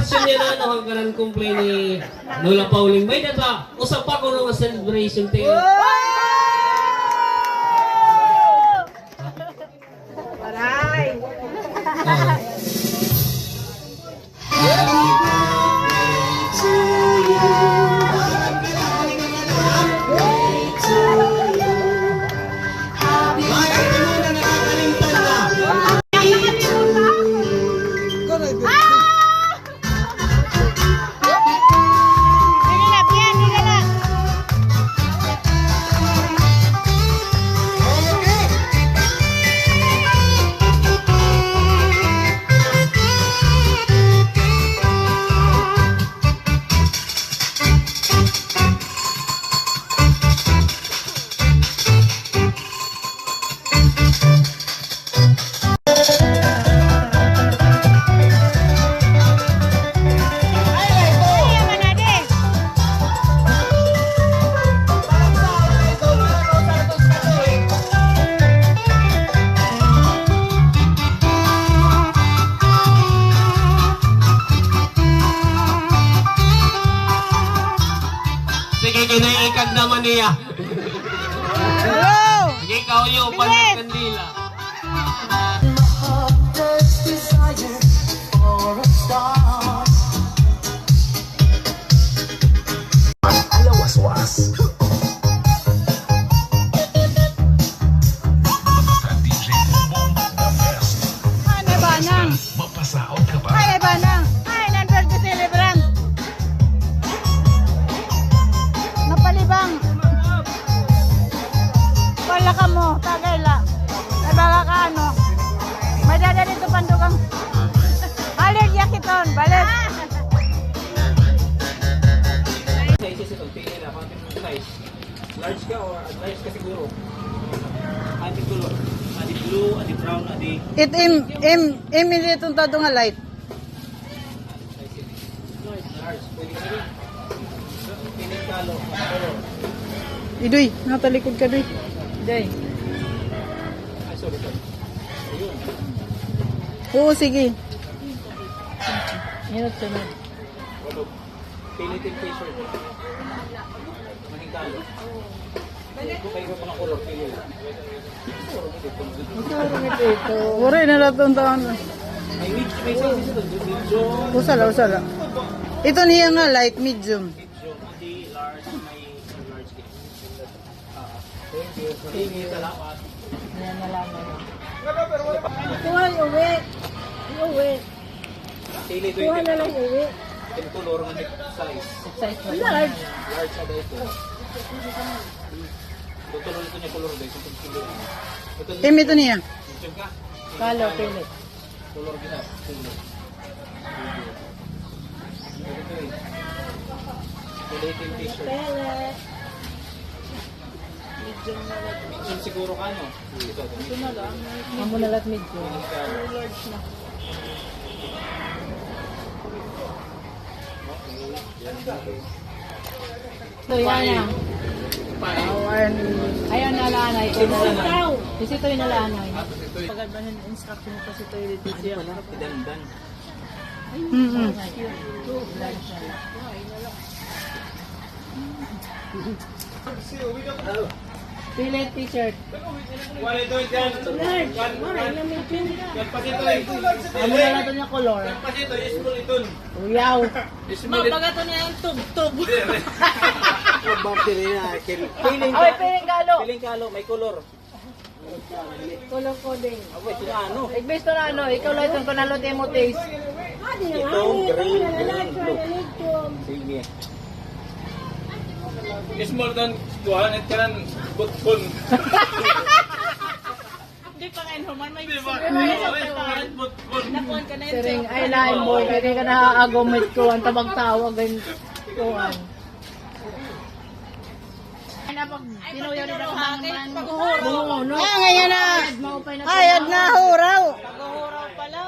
reaction niya na ano, hanggang complain ni Lola Pauling. May data, usap pa ko ng celebration tayo. Aray! Sige, kinaikag naman niya. Sige, ikaw yung kandila. Alawas-was. DJ Bombong the best. Ano ba nang? Mapasaot ka pa. Ano ba nang? Ay, non-birthday celebrant. Napalibang. Wala ka mo, tagay lang. Ay baka ka ano. May dada dito pandugang. Balik yakiton, balik. Sizes ito, pili na, kung size. Large ka or large ka siguro? Adi color. Adi blue, adi brown, adi... It immediate tado nga light. Large, pwede ka rin. Piling kalo, color. Idoy, natalikod ka doy. Day. Ay, sorry. Ayun. Oo, sige. Yan sunod. Walo. Pilitin t-shirt. Maning kalo. Kung kayo pa ng color, pili. Uri na latong taon. May sizes ito, medium. Usala. Ito niya nga light, medium. Medium, adi large, may large cake. Thank you. Thank you, salamat. Yan nalaman. Kuha uwi. Uwi. Pili ito Kuha na lang uwi. yung color ng size. Large. Large sa ito. Tutulong ito niya color guys. Ito Tim ito niya. medium ka. Kalo, pili. Color kita. Pili. Ito eh. Pilitin t-shirt. Medium siguro ka no? Ito. Amo na lahat medium. Large na. So yan na. Ayaw na lanay. Kasi ito yung nalanay. Pagandang instruction mo kasi ito yung dito. Dandan. Pili t-shirt. Wala ito dyan. Large. Yan pa dito eh. Amo na lang ito niya color. Yan pa dito. Small ito. Uyaw. Small ito. Baga ito niya yung tub-tub. Bakit na? Ay, piling kalo. Piling kalo. May color. Color coding. Abay, ito na ano? Igbes to na ano, ikaw lang itong panalo demo taste. Ito, green, blue. Sige. Small doon. Tuhan, ito ka ng butkon. Hindi pa ngayon, human may Butkon. nakuhan ka na ito. Siring, ay lain boy, kaya ka nakakagumit ko, ang tabag-tawag, kuhan. Ay, napag tinuyaw nila ka naman. Oo, no? Ah, ngayon na. Ayad na, huraw. Nag-huraw pala.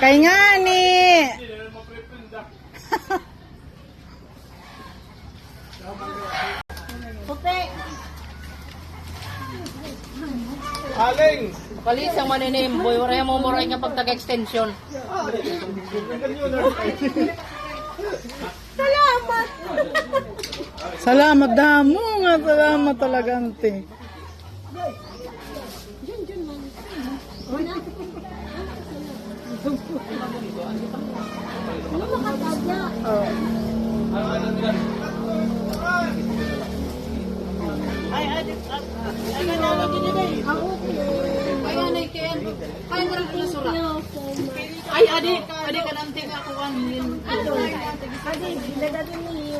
Kay nga ni. Puti. Aling! Palis ang maninim, boy. Wala mo mo rin kapag taga-extension. Salamat damo nga, salamat talaga ante. Ay, anay, kayan. Kaya mo rin pala sura. Ay, adik ka nanti ka ako kanin. Adik, nilagay niyo.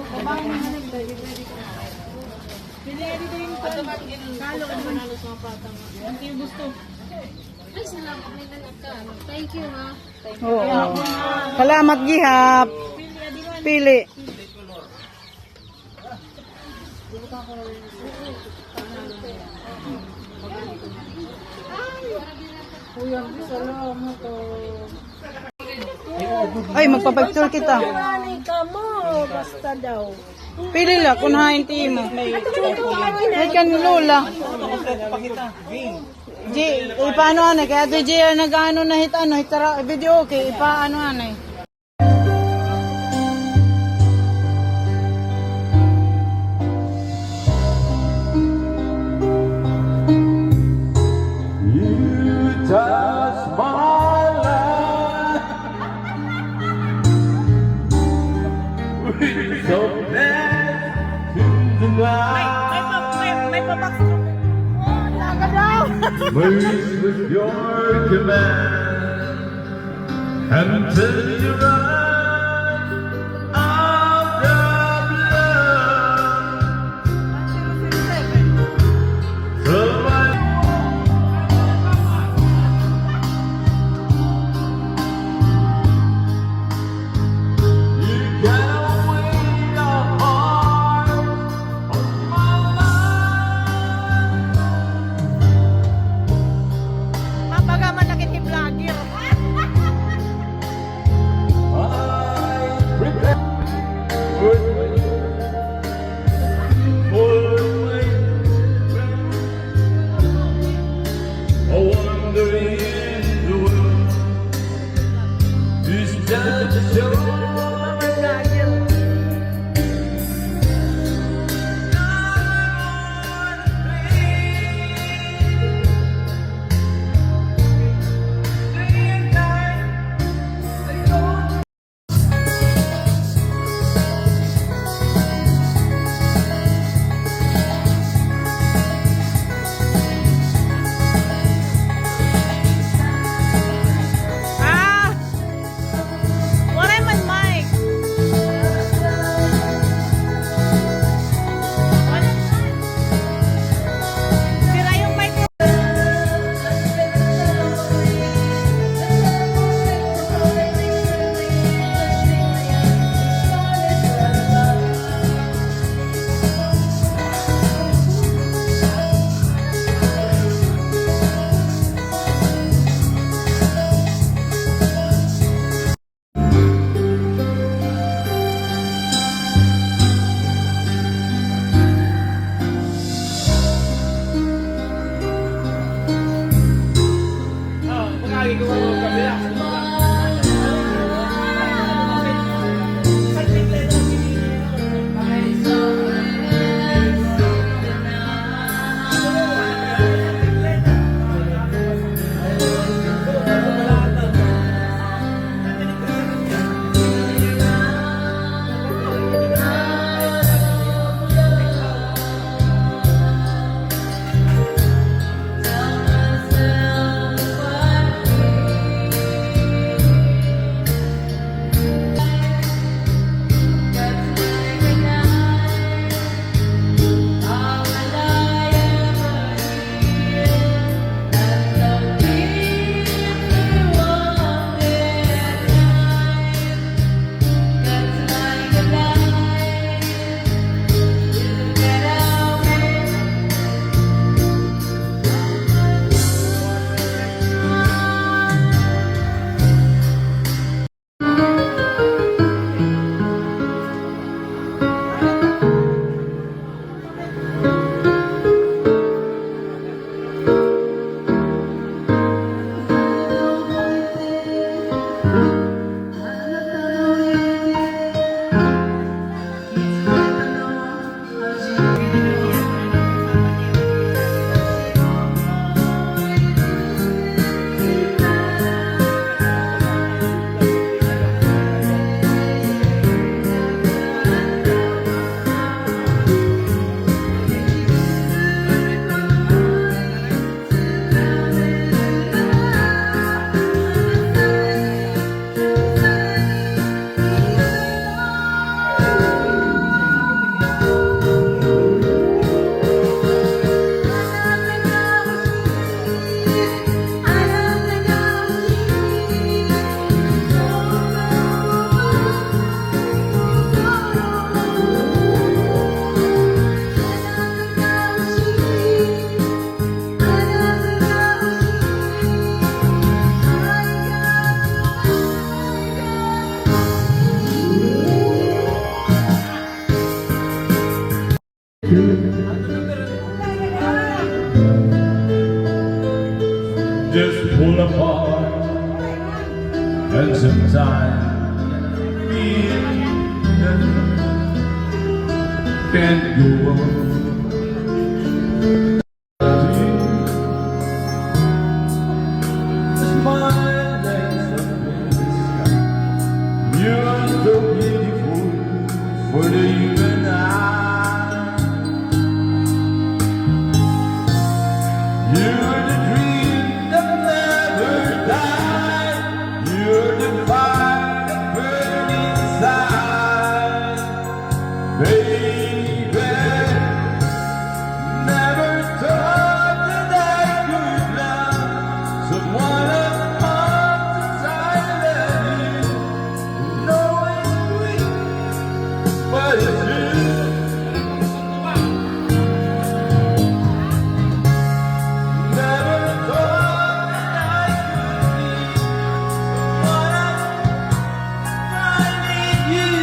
Ay, salamat. May nanak ka. Thank you, ha. Oo. Salamat gihap. Pili. Ay, magpapicture kita. Nanay ka mo. Basta daw. Pili la, kunahin ti mo. Ay, kan Lola. G, ipaano ano, kaya ito G, nag-ano na hit, ano, hitara, video okay, ipaano ano eh. Touch my life with so bad to the night. Move with your command until you run out of blood. So I you gotta wait your heart on my life. Mabaga man nakit ni vlogger. Wala man mic. Sira yung mic. just pull apart, and sometimes me can't go on. You're so beautiful for the human eye. You're the dream that never dies. You're the fire that burns inside, baby. Never thought that I could love someone as much as I love you. No, it's sweet, but it's true. Never thought that I could be someone as I need you.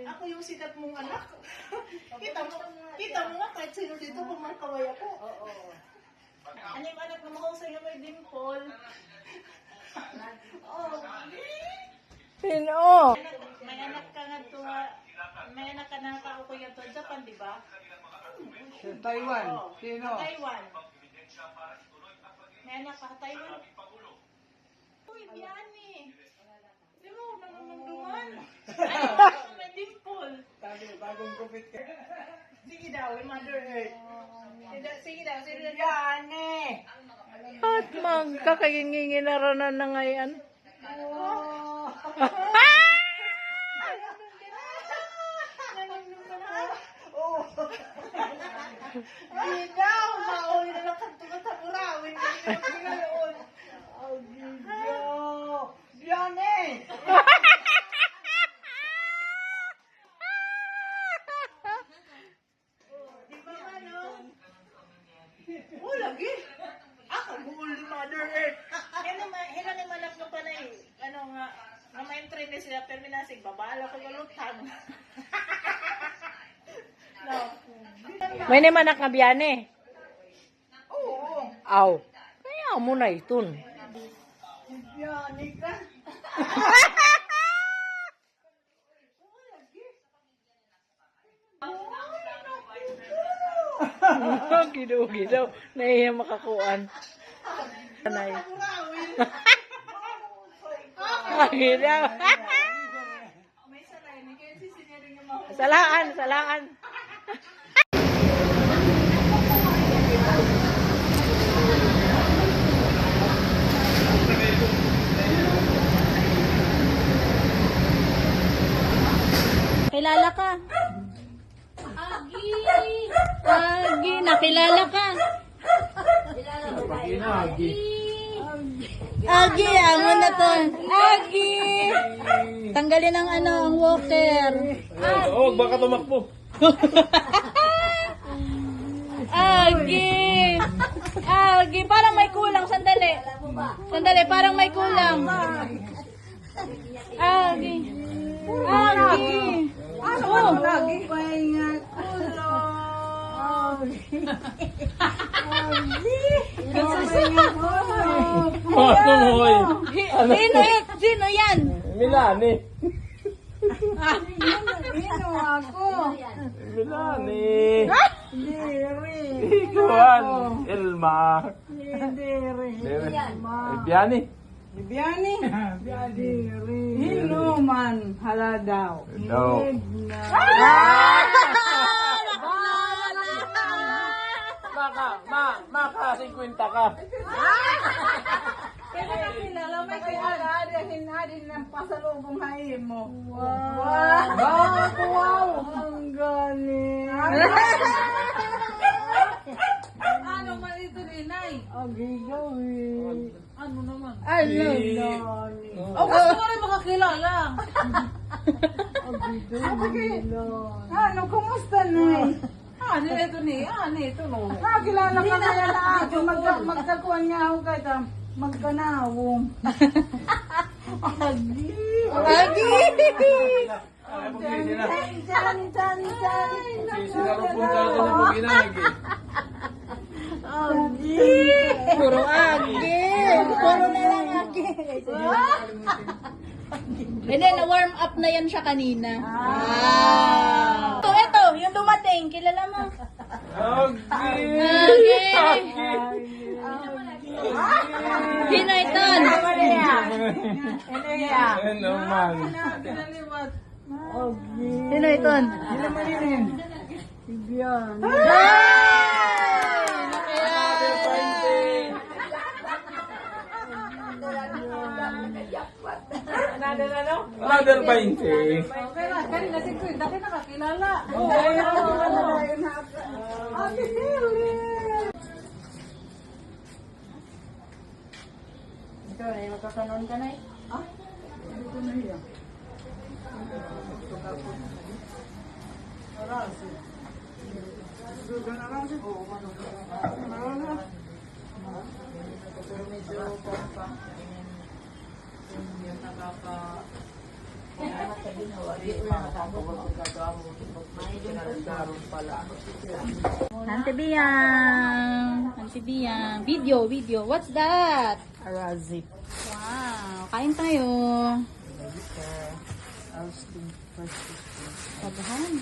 Ako yung sikat mong anak. Kita mo nga kahit sino dito kumakaway ako. Ano yung anak na mo sa'yo may dimple? Sino? May anak ka nga to, may anak ka na kao kuya to, Japan, di ba? Taiwan. Oo. Sino? Taiwan. May anak ka, Taiwan. Uy, Biani. Di mo, nanununduman. Ay, may dimple. Bagong kupit ka. Sige daw, Mother Earth. Sige daw, Yan At magkakagingingi na rin na ngayon. Hindi daw, mauli na lang kanto sa burawin. Hindi na pinaloon. Yan Di ba ano? Oh, lagi. Kagul ni Mother Earth. Hila ni manak nga pa na ano nga, nga ma-entry na sila, pero minasig, babala ko yung lutang. No. May namanak nga biyane. Oo. Aw. Kaya mo na iton. Biyani ka. Gidaw. Naiya makakuan. Anay. Burawin. Gidaw. May salay ni kaya sisinirin yung mga Salaan. Kilala ka? Agi, nakilala ka? Agi, amo na to. Agi! Tanggalin ang ang walker. Oh, baka tumakbo. Agi! Agi, parang may kulang. Sandali, parang may kulang. Agi! Agi! Oh. Lagi pa ingat. Sino yan? Milani. Sino ako? Milani. Diri. Ikuan. Elma. Diri. Biani. Biyani. Diri. Hinuman. Hala daw. No. Maka 50 ka. Kaya nakilala may kaya hinadin ng pasalubong hain mo. Wow! Ang galing! Ano man ito ni Nay? Agigawin. Ano naman? Ano naman? O, gusto ko rin makakilala. Ano, kumusta na? Ano ito ni? Ano ito no? Kilala ka na yan ako. Magkakuhan niya ako kahit magkanawong. Agi! Agi! Diyan. Sinarupunta ko na po ginagi. Agi! Puro agi! Puro na lang agi! Hindi, na-warm up na yan siya kanina. Ito, yung dumating, kilala mo. Okay. Hinayton. Ano naman? Pinaliwat. Hinayton. Bigyan. Another 20. Okay lang, kanina si Kuya, dati nakakilala. Ate Helen! Ito, magkakanon ka na eh. Dito na yan. Auntie Biang. Auntie Biang. Video. What's that? Arazi. Wow. Kain tayo. Paghan.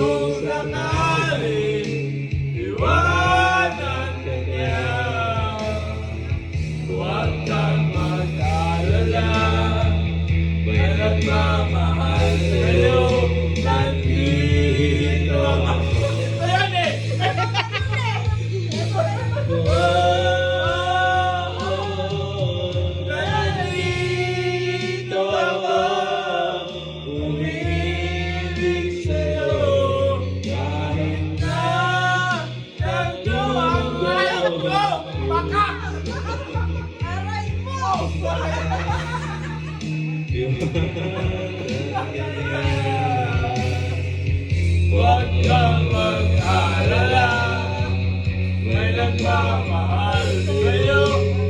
kung sakaling iwanan ka niya, huwag kang mag-alala, may nagmamahal sa'yo, nandito ako. Ayan eh! Nandito ako, umiibig sa'yo, kahit na nagduwag ko. Baka! Aray mo! Huwag kang mag-alala, may nagmamahal sa'yo,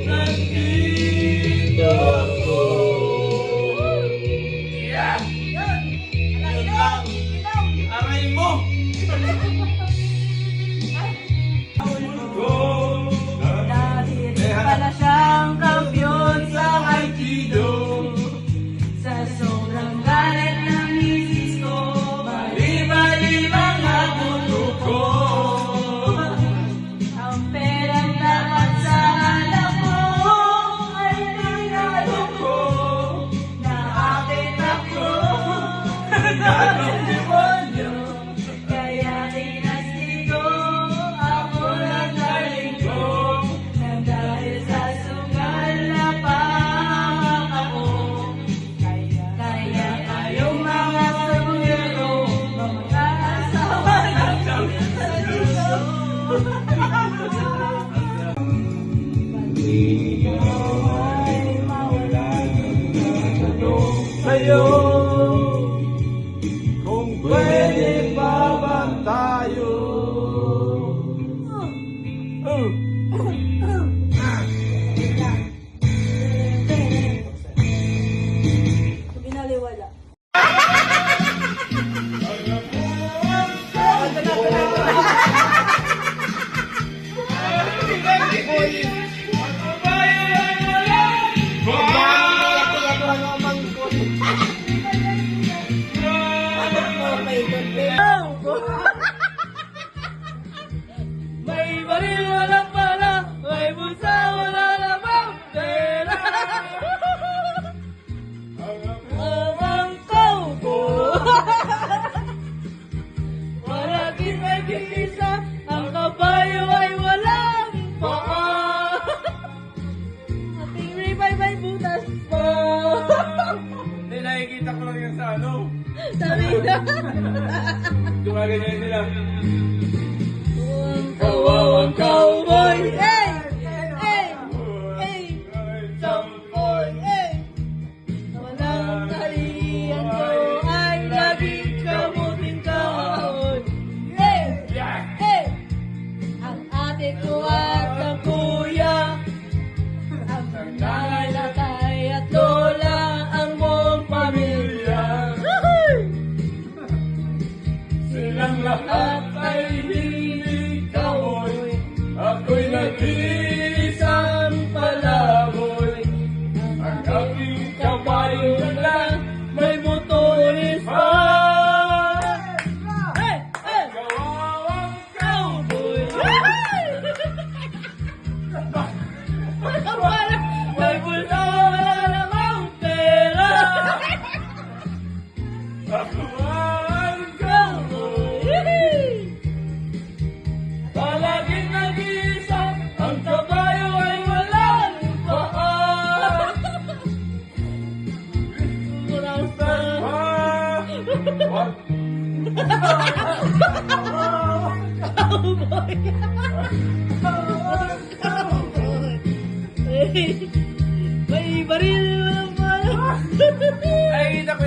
nandito ako. Yeah! Yun lang! Aray mo! Dahil pala siyang kampiyon sa Aikido. Sa sobrang galit ng misis ko, Lima-limang nabuto ko. ang perang dapat sa anak ko ay nanalo ko. Naakit ako ng demonyo, kaya tinastigo ako ng galing ko. Nang dahil sa sugal na pahamak ako, kaya kayong mga sabungero, mag-aasawa ng sa Diyos. Sa'yo, kung pwede pa bang tayo? Binaliwala. May baril, walang pala. May bulsa, wala namang pera. Ang cowboy. Palaging may gigisa. Ang kabayo ay walang paa. Ating ribay may butas pa. Hindi, nakikita ko lang yan sa ano. Sabi na. Gumaganyan sila. Kawawang cowboy. Hey! Hey! Hey! Sampoy! Hey! Walang talian ko ay laging kamuting kahoy. Hey! Hey! Ang ate ko at ang kuya, ang nanay, tatay at lola, ang buong pamilya. Silang lahat ay hindi kahoy. Ako'y nag-iisang palaboy. Ang aking kabayo lang may motoris pa. Hey! Hey! Kawawang Cowboy! May bulsa, wala namang pera. kawawang Cowboy! palaging nag-iisa. Ang kabayo ay walang paa. Walang pera. What? May baril, walang pala. Ay, kita ko.